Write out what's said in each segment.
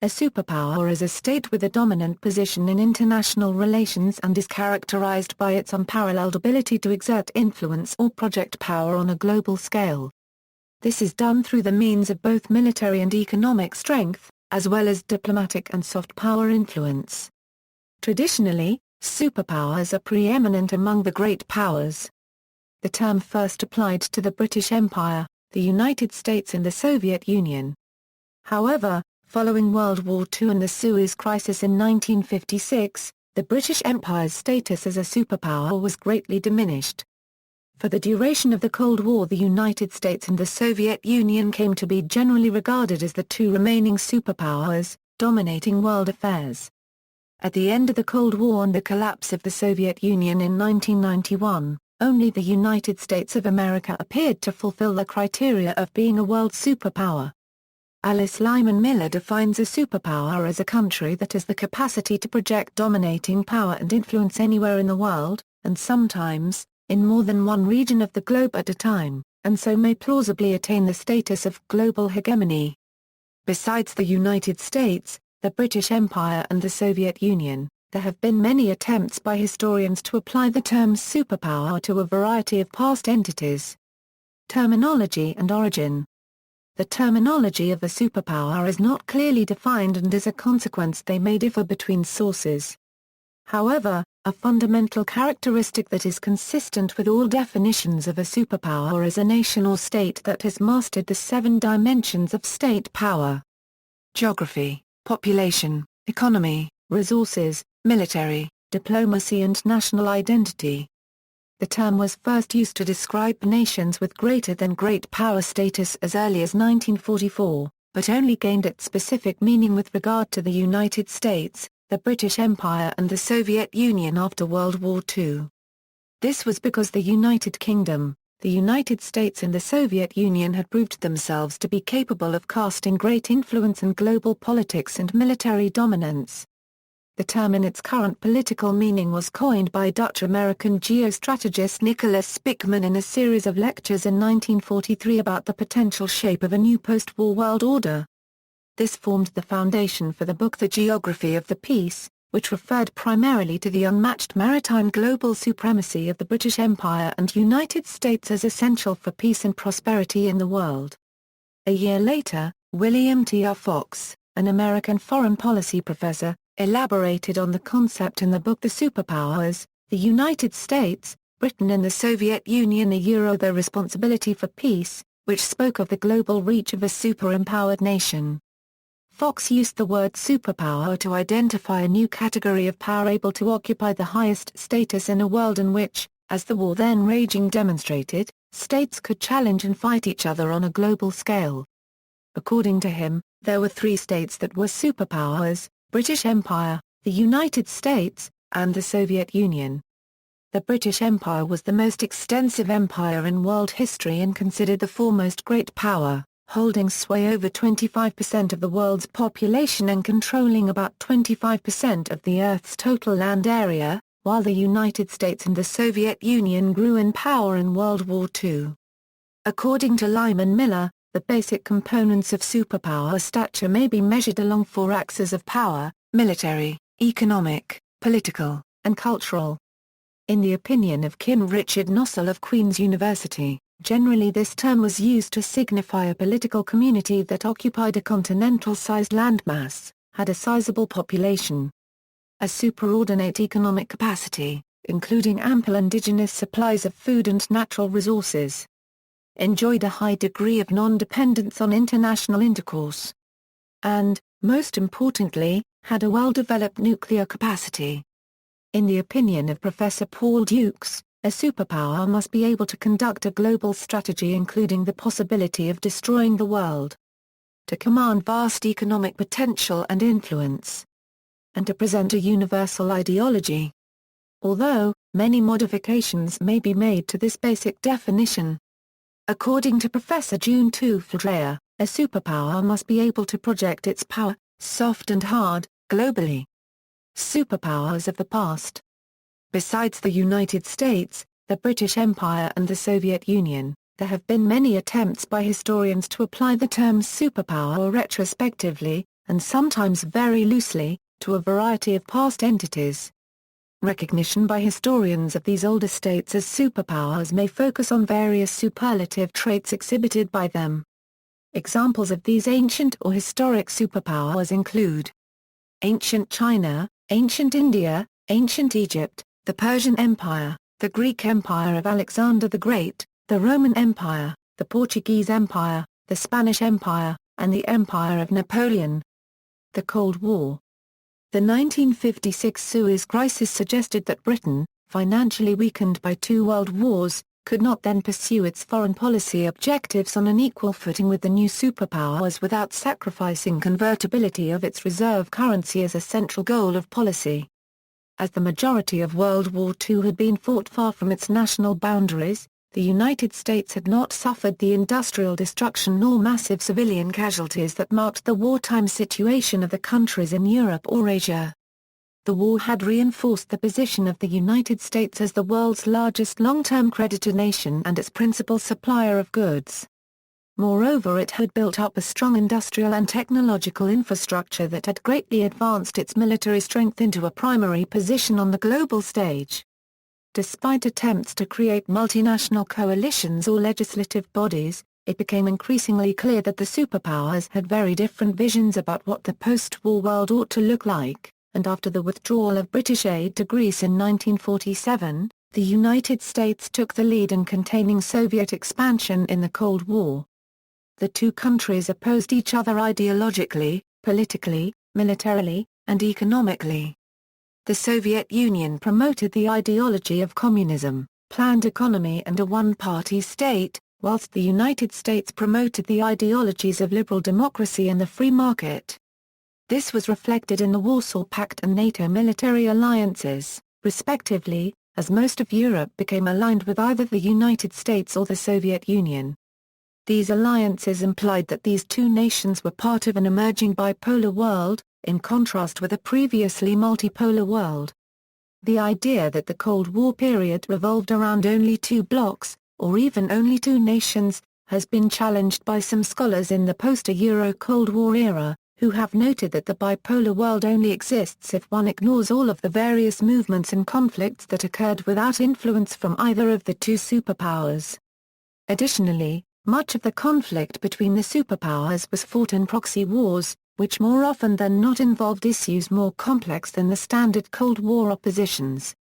A superpower is a state with a dominant position in international relations and is characterized by its unparalleled ability to exert influence or project power on a global scale. This is done through the means of both military and economic strength, as well as diplomatic and soft power influence. Traditionally, superpowers are preeminent among the great powers. The term first applied to the British Empire, the United States and the Soviet Union. However, following World War II and the Suez Crisis in 1956, the British Empire's status as a superpower was greatly diminished. For the duration of the Cold War, the United States and the Soviet Union came to be generally regarded as the two remaining superpowers, dominating world affairs. At the end of the Cold War and the collapse of the Soviet Union in 1991, only the United States of America appeared to fulfill the criteria of being a world superpower. Alice Lyman Miller defines a superpower as a country that has the capacity to project dominating power and influence anywhere in the world, and sometimes, in more than one region of the globe at a time, and so may plausibly attain the status of global hegemony. Besides the United States, the British Empire and the Soviet Union, there have been many attempts by historians to apply the term superpower to a variety of past entities. Terminology and origin. The terminology of a superpower is not clearly defined, and as a consequence they may differ between sources. However, a fundamental characteristic that is consistent with all definitions of a superpower is a nation or state that has mastered the 7 dimensions of state power: geography, population, economy, resources, military, diplomacy and national identity. The term was first used to describe nations with greater than great power status as early as 1944, but only gained its specific meaning with regard to the United States, the British Empire and the Soviet Union after World War II. This was because the United Kingdom, the United States and the Soviet Union had proved themselves to be capable of casting great influence in global politics and military dominance. The term in its current political meaning was coined by Dutch-American geostrategist Nicholas Spykman in a series of lectures in 1943 about the potential shape of a new post-war world order. This formed the foundation for the book The Geography of the Peace, which referred primarily to the unmatched maritime global supremacy of the British Empire and United States as essential for peace and prosperity in the world. A year later, William T. R. Fox, an American foreign policy professor, elaborated on the concept in the book The Superpowers, the United States, Britain and the Soviet Union the responsibility for peace, which spoke of the global reach of a super-empowered nation. Fox used the word superpower to identify a new category of power able to occupy the highest status in a world in which, as the war then raging demonstrated, states could challenge and fight each other on a global scale. According to him, there were 3 states that were superpowers: British Empire, the United States, and the Soviet Union. The British Empire was the most extensive empire in world history and considered the foremost great power, holding sway over 25% of the world's population and controlling about 25% of the Earth's total land area, while the United States and the Soviet Union grew in power in World War II. According to Lyman Miller, the basic components of superpower stature may be measured along 4 axes of power: military, economic, political, and cultural. In the opinion of Kim Richard Nossel of Queen's University, generally this term was used to signify a political community that occupied a continental-sized landmass, had a sizable population, a superordinate economic capacity, including ample indigenous supplies of food and natural resources, enjoyed a high degree of non-dependence on international intercourse, and, most importantly, had a well-developed nuclear capacity. In the opinion of Professor Paul Dukes, a superpower must be able to conduct a global strategy including the possibility of destroying the world, to command vast economic potential and influence, and to present a universal ideology. Although, many modifications may be made to this basic definition. According to Professor June Tufel, a superpower must be able to project its power, soft and hard, globally. Superpowers of the past. Besides the United States, the British Empire and the Soviet Union, there have been many attempts by historians to apply the term superpower retrospectively, and sometimes very loosely, to a variety of past entities. Recognition by historians of these older states as superpowers may focus on various superlative traits exhibited by them. Examples of these ancient or historic superpowers include ancient China, ancient India, ancient Egypt, the Persian Empire, the Greek Empire of Alexander the Great, the Roman Empire, the Portuguese Empire, the Spanish Empire, and the Empire of Napoleon. The Cold War. The 1956 Suez Crisis suggested that Britain, financially weakened by two world wars, could not then pursue its foreign policy objectives on an equal footing with the new superpowers without sacrificing convertibility of its reserve currency as a central goal of policy. As the majority of World War II had been fought far from its national boundaries, the United States had not suffered the industrial destruction nor massive civilian casualties that marked the wartime situation of the countries in Europe or Asia. The war had reinforced the position of the United States as the world's largest long-term creditor nation and its principal supplier of goods. Moreover, it had built up a strong industrial and technological infrastructure that had greatly advanced its military strength into a primary position on the global stage. Despite attempts to create multinational coalitions or legislative bodies, it became increasingly clear that the superpowers had very different visions about what the post-war world ought to look like, and after the withdrawal of British aid to Greece in 1947, the United States took the lead in containing Soviet expansion in the Cold War. The two countries opposed each other ideologically, politically, militarily, and economically. The Soviet Union promoted the ideology of communism, planned economy and a one-party state, whilst the United States promoted the ideologies of liberal democracy and the free market. This was reflected in the Warsaw Pact and NATO military alliances, respectively, as most of Europe became aligned with either the United States or the Soviet Union. These alliances implied that these two nations were part of an emerging bipolar world, in contrast with a previously multipolar world. The idea that the Cold War period revolved around only two blocs, or even only two nations, has been challenged by some scholars in the post-Euro Cold War era, who have noted that the bipolar world only exists if one ignores all of the various movements and conflicts that occurred without influence from either of the two superpowers. Additionally, much of the conflict between the superpowers was fought in proxy wars, which more often than not involved issues more complex than the standard Cold War oppositions.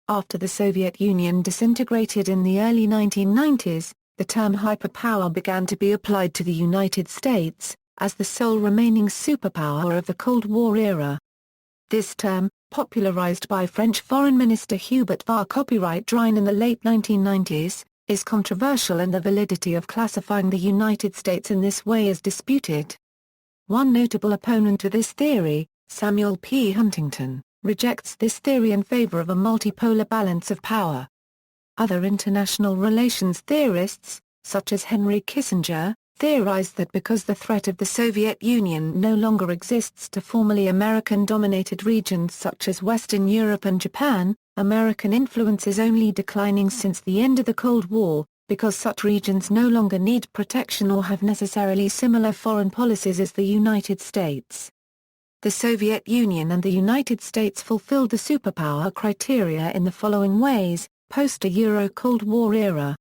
After the Soviet Union disintegrated in the early 1990s, the term hyperpower began to be applied to the United States, as the sole remaining superpower of the Cold War era. This term, popularized by French Foreign Minister Hubert Var-Copyright-Drine in the late 1990s, is controversial, and the validity of classifying the United States in this way is disputed. One notable opponent to this theory, Samuel P. Huntington, rejects this theory in favor of a multipolar balance of power. Other international relations theorists, such as Henry Kissinger, theorized that because the threat of the Soviet Union no longer exists to formerly American-dominated regions such as Western Europe and Japan, American influence is only declining since the end of the Cold War, because such regions no longer need protection or have necessarily similar foreign policies as the United States. The Soviet Union and the United States fulfilled the superpower criteria in the following ways: post-Euro Cold War era.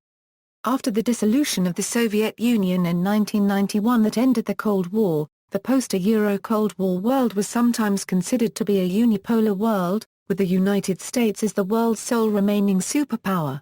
After the dissolution of the Soviet Union in 1991 that ended the Cold War, the post-Euro Cold War world was sometimes considered to be a unipolar world, with the United States as the world's sole remaining superpower.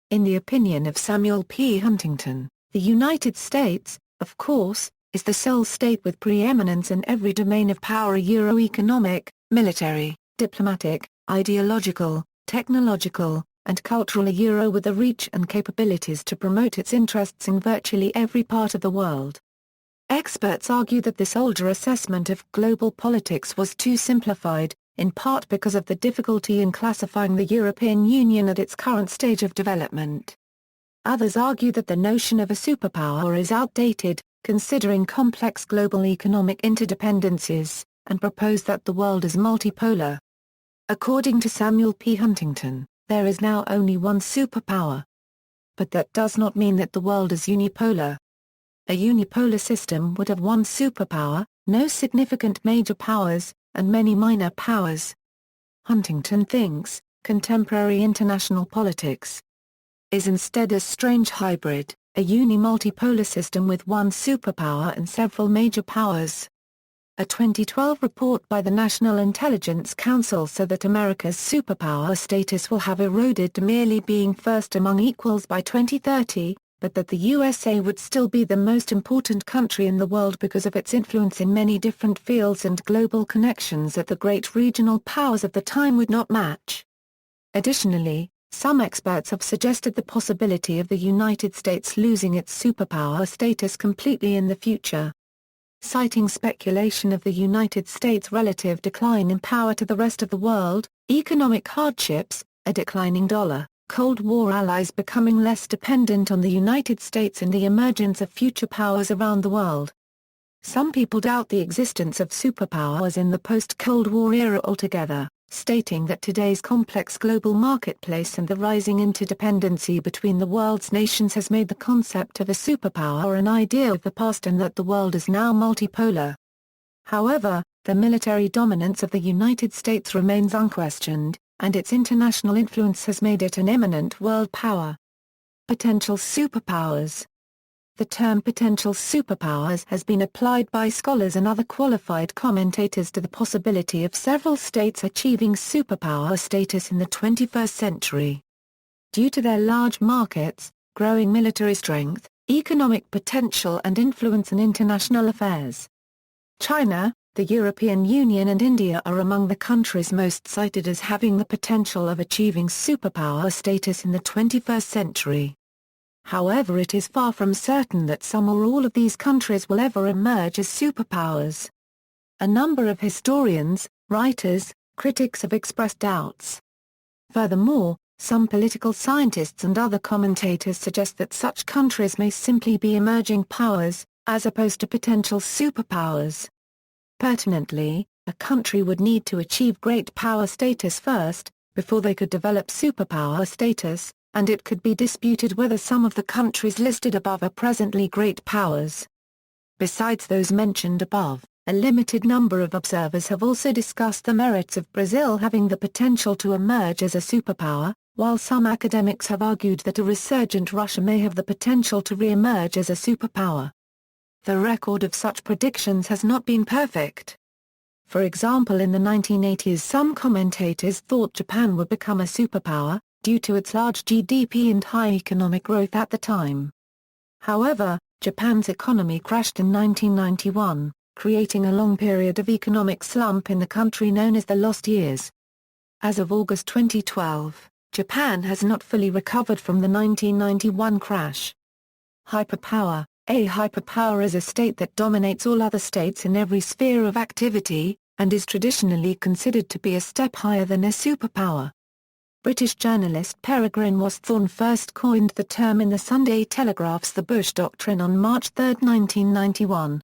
In the opinion of Samuel P. Huntington, the United States, of course, is the sole state with preeminence in every domain of power: economic, military, diplomatic, ideological, technological, and cultural, with the reach and capabilities to promote its interests in virtually every part of the world. Experts argue that this older assessment of global politics was too simplified, in part because of the difficulty in classifying the European Union at its current stage of development. Others argue that the notion of a superpower is outdated, considering complex global economic interdependencies, and propose that the world is multipolar. According to Samuel P. Huntington, there is now only one superpower. But that does not mean that the world is unipolar. A unipolar system would have one superpower, no significant major powers, and many minor powers. Huntington thinks, contemporary international politics is instead a strange hybrid, a uni-multipolar system with one superpower and several major powers. A 2012 report by the National Intelligence Council said that America's superpower status will have eroded to merely being first among equals by 2030, but that the USA would still be the most important country in the world because of its influence in many different fields and global connections that the great regional powers of the time would not match. Additionally, some experts have suggested the possibility of the United States losing its superpower status completely in the future. Citing speculation of the United States' relative decline in power to the rest of the world, economic hardships, a declining dollar, Cold War allies becoming less dependent on the United States and the emergence of future powers around the world. Some people doubt the existence of superpowers in the post-Cold War era altogether, stating that today's complex global marketplace and the rising interdependency between the world's nations has made the concept of a superpower an idea of the past and that the world is now multipolar. However, the military dominance of the United States remains unquestioned, and its international influence has made it an eminent world power. Potential superpowers. The term potential superpowers has been applied by scholars and other qualified commentators to the possibility of several states achieving superpower status in the 21st century. Due to their large markets, growing military strength, economic potential and influence in international affairs. China, the European Union and India are among the countries most cited as having the potential of achieving superpower status in the 21st century. However, it is far from certain that some or all of these countries will ever emerge as superpowers. A number of historians, writers, critics have expressed doubts. Furthermore, some political scientists and other commentators suggest that such countries may simply be emerging powers, as opposed to potential superpowers. Pertinently, a country would need to achieve great power status first, before they could develop superpower status, and it could be disputed whether some of the countries listed above are presently great powers. Besides those mentioned above, a limited number of observers have also discussed the merits of Brazil having the potential to emerge as a superpower, while some academics have argued that a resurgent Russia may have the potential to re-emerge as a superpower. The record of such predictions has not been perfect. For example, in the 1980s some commentators thought Japan would become a superpower, due to its large GDP and high economic growth at the time. However, Japan's economy crashed in 1991, creating a long period of economic slump in the country known as the Lost Years. As of August 2012, Japan has not fully recovered from the 1991 crash. Hyperpower. A hyperpower is a state that dominates all other states in every sphere of activity, and is traditionally considered to be a step higher than a superpower. British journalist Peregrine Washthorn first coined the term in the Sunday Telegraph's The Bush Doctrine on March 3, 1991.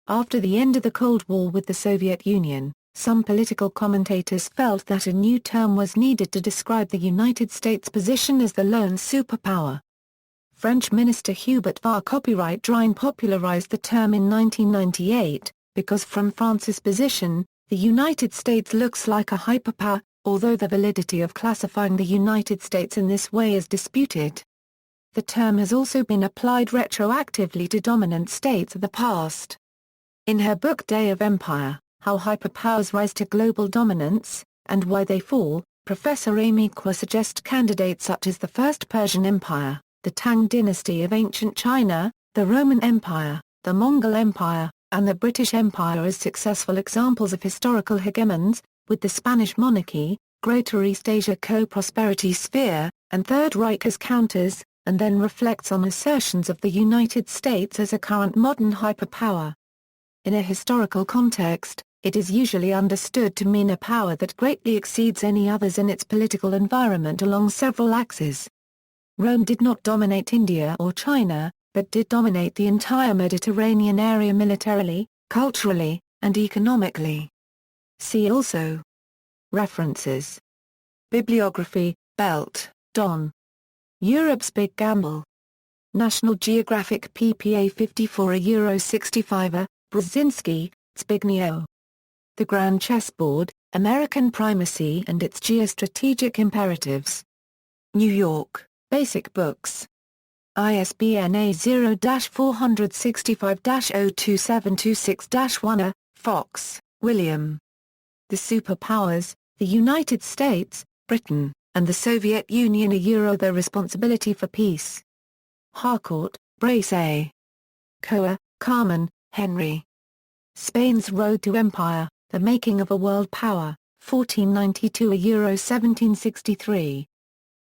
After the end of the Cold War with the Soviet Union, some political commentators felt that a new term was needed to describe the United States' position as the lone superpower. French Minister Hubert var Copyright-Drine popularized the term in 1998, because from France's position, the United States looks like a hyperpower, although the validity of classifying the United States in this way is disputed. The term has also been applied retroactively to dominant states of the past. In her book Day of Empire, How Hyperpowers Rise to Global Dominance, and Why They Fall, Professor Amy Kwa suggests candidates such as the First Persian Empire, the Tang dynasty of ancient China, the Roman Empire, the Mongol Empire, and the British Empire as successful examples of historical hegemons, with the Spanish monarchy, Greater East Asia co-prosperity sphere, and Third Reich as counters, and then reflects on assertions of the United States as a current modern hyperpower. In a historical context, it is usually understood to mean a power that greatly exceeds any others in its political environment along several axes. Rome did not dominate India or China, but did dominate the entire Mediterranean area militarily, culturally, and economically. See also. References. Bibliography, Belt, Don. Europe's Big Gamble. National Geographic PPA 54 €65, Brzezinski, Zbigniew. The Grand Chessboard, American Primacy and its Geostrategic Imperatives. New York, Basic Books. ISBN A0-465-02726-1. Fox, William. The Superpowers, the United States, Britain, and the Soviet Union the responsibility for peace. Harcourt, Brace A. Coa, Carmen, Henry. Spain's Road to Empire, The Making of a World Power, 1492-1763.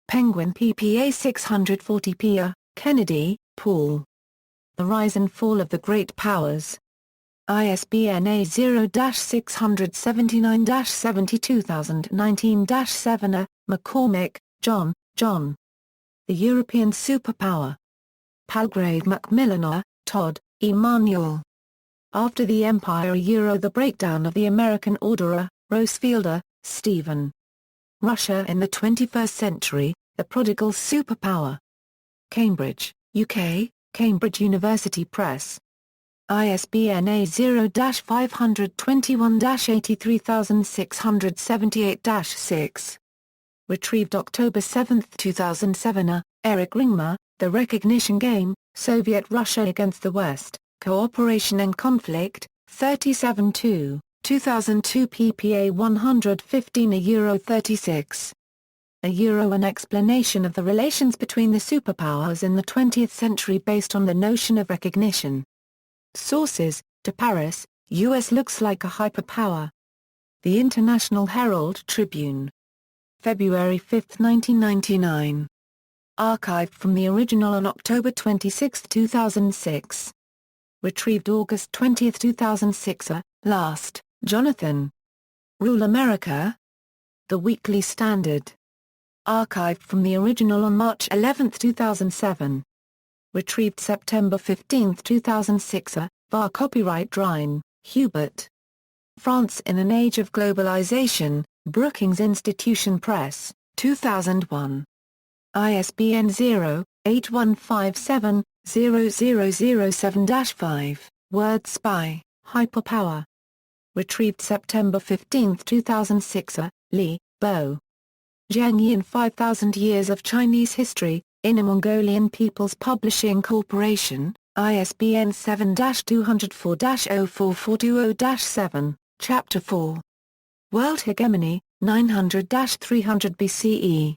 Penguin ppA 640 Kennedy, Paul. The Rise and Fall of the Great Powers. ISBN A0-679-72019-7. McCormick, John, John. The European Superpower. Palgrave Macmillan, Todd, Emmanuel. After the Empire The Breakdown of the American Order, Rosefielder, Stephen. Russia in the 21st Century, The Prodigal Superpower. Cambridge, UK, Cambridge University Press. ISBN A0-521-83678-6. Retrieved October 7, 2007. Eric Ringmer, The Recognition Game, Soviet Russia Against the West, Cooperation and Conflict, 37-2, 2002 ppA 115 36. An explanation of the relations between the superpowers in the 20th century based on the notion of recognition. Sources: To Paris, U.S. looks like a hyperpower. The International Herald Tribune. February 5, 1999. Archived from the original on October 26, 2006. Retrieved August 20, 2006. Last, Jonathan. Rule America? The Weekly Standard. Archived from the original on March 11, 2007. Retrieved September 15, 2006. Var copyright Rhine, Hubert. France in an Age of Globalization, Brookings Institution Press, 2001. ISBN 0-8157-0007-5. Word Spy, Hyperpower. Retrieved September 15, 2006. Li, Bo. Zheng Yin 5000 Years of Chinese History, Inner Mongolian People's Publishing Corporation, ISBN 7-204-04420-7, Chapter 4. World Hegemony, 900-300 BCE.